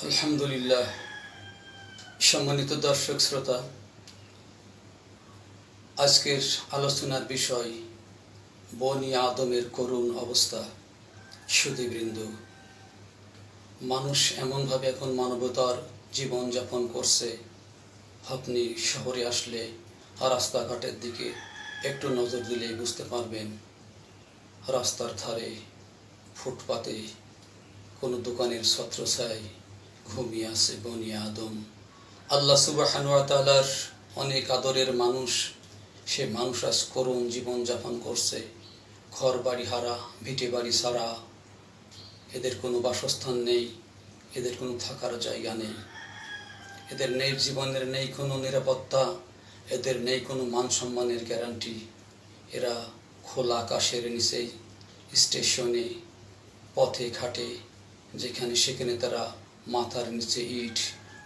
আলহামদুলিল্লাহ। সম্মানিত দর্শক শ্রোতা, আজকের আলোচনার বিষয় বনি আদমের করুণ অবস্থা। সুধীবৃন্দ, মানুষ এমনভাবে এখন মানবতার জীবনযাপন করছে, আপনি শহরে আসলে রাস্তাঘাটের দিকে একটু নজর দিলেই বুঝতে পারবেন, রাস্তার ধারে ফুটপাতে কোনো দোকানের ছত্রছায়ায় ঘুমিয়ে আছে বনি আদম। আল্লাহ সুবহানাহু ওয়া তাআলার অনেক আদরের মানুষ, সে মানুষ আজ করুণ জীবনযাপন করছে। ঘর বাড়ি হারা, ভিটে বাড়ি ছাড়া, এদের কোনো বাসস্থান নেই, এদের কোনো থাকার জায়গা নেই, এদের নেই জীবনের নেই কোনো নিরাপত্তা, এদের নেই কোনো মান সম্মানের গ্যারান্টি। এরা খোলা আকাশের নিচেই, স্টেশনে, পথে ঘাটে, যেখানে সেখানে তারা মাথার নিচে ইট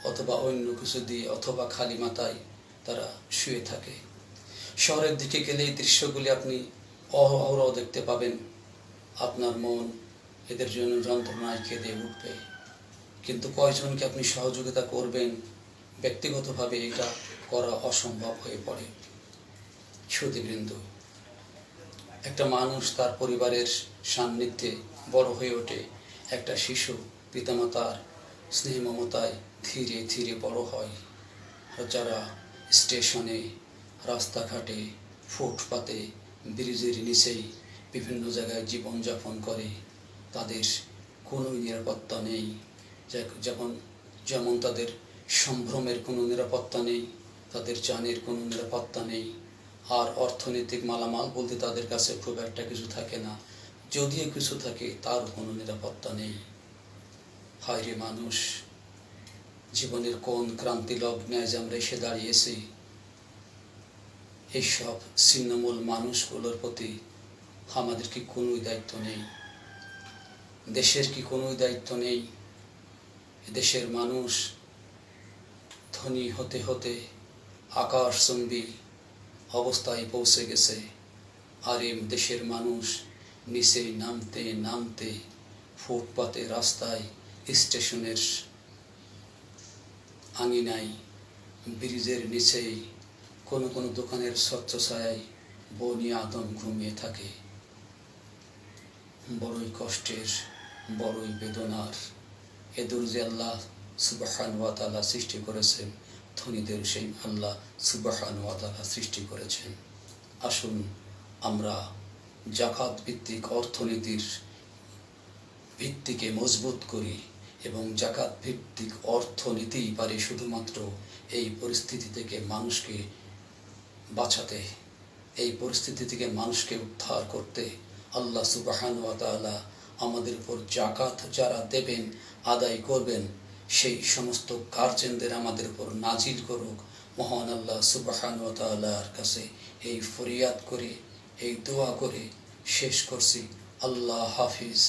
অথবা অন্য কিছু দিয়ে অথবা খালি মাথায় তারা শুয়ে থাকে। শহরের দিকে গেলে এই দৃশ্যগুলি আপনি অহরহ দেখতে পাবেন। আপনার মন এদের জন্য যন্ত্রণায় কেঁদে উঠবে, কিন্তু কয়জনকে আপনি সহযোগিতা করবেন? ব্যক্তিগতভাবে এটা করা অসম্ভব হয়ে পড়ে। সুধীবৃন্দ, একটা মানুষ তার পরিবারের সান্নিধ্যে বড় হয়ে ওঠে। একটা শিশু পিতামাতার স্নেহ মমতায় ধীরে ধীরে বড় হয়। যারা স্টেশনে, রাস্তাঘাটে, ফুটপাতে, ব্রিজের নিচেই বিভিন্ন জায়গায় জীবনযাপন করে, তাদের কোনো নিরাপত্তা নেই। যেমন তাদের সম্ভ্রমের কোনো নিরাপত্তা নেই, তাদের জানের কোনো নিরাপত্তা নেই, আর অর্থনৈতিক মালামাল বলতে তাদের কাছে খুব একটা কিছু থাকে না। যদিও কিছু থাকে, তার কোনো নিরাপত্তা নেই। হায় রে মানুষ, জীবনের কোন ক্রান্তি লগ্নে আজ আমরা এসে দাঁড়িয়েছি? এইসব ছিন্নমূল মানুষগুলোর প্রতি আমাদের কি কোনো দায়িত্ব নেই? দেশের কি কোনো দায়িত্ব নেই? দেশের মানুষ ধনী হতে হতে আকাশচুম্বী অবস্থায় পৌঁছে গেছে, আর এই দেশের মানুষ নিচে নামতে নামতে ফুটপাতে, রাস্তায়, স্টেশনের আঙিনায়, ব্রিজের নিচেই, কোনো কোনো দোকানের ছত্রছায়ায় বনি আদম ঘুমিয়ে থাকে। বড়ই কষ্টের, বড়ই বেদনার। এদের যে আল্লাহ সুবহানাহু ওয়া তাআলা সৃষ্টি করেছেন, ধনীদের সেই আল্লাহ সুবহানাহু ওয়া তাআলা সৃষ্টি করেছেন। আসুন আমরা যাকাত ভিত্তিক অর্থনীতির ভিত্তিকে মজবুত করি, এবং যাকাত ভিত্তিক অর্থনীতিই পারে শুধুমাত্র এই পরিস্থিতি থেকে মানুষকে বাঁচাতে, এই পরিস্থিতি থেকে মানুষকে উদ্ধার করতে। আল্লাহ সুবহানাহু ওয়া তাআলা আমাদের উপর যাকাত যারা দেবেন, আদায় করবেন, সেই সমস্ত গার্জেনদের আমাদের উপর নাজিল করুক। মহান আল্লাহ সুবহানাহু ওয়া তাআলার কাছে এই ফরিয়াদ করে, এই দোয়া করে শেষ করছি। আল্লাহ হাফিজ।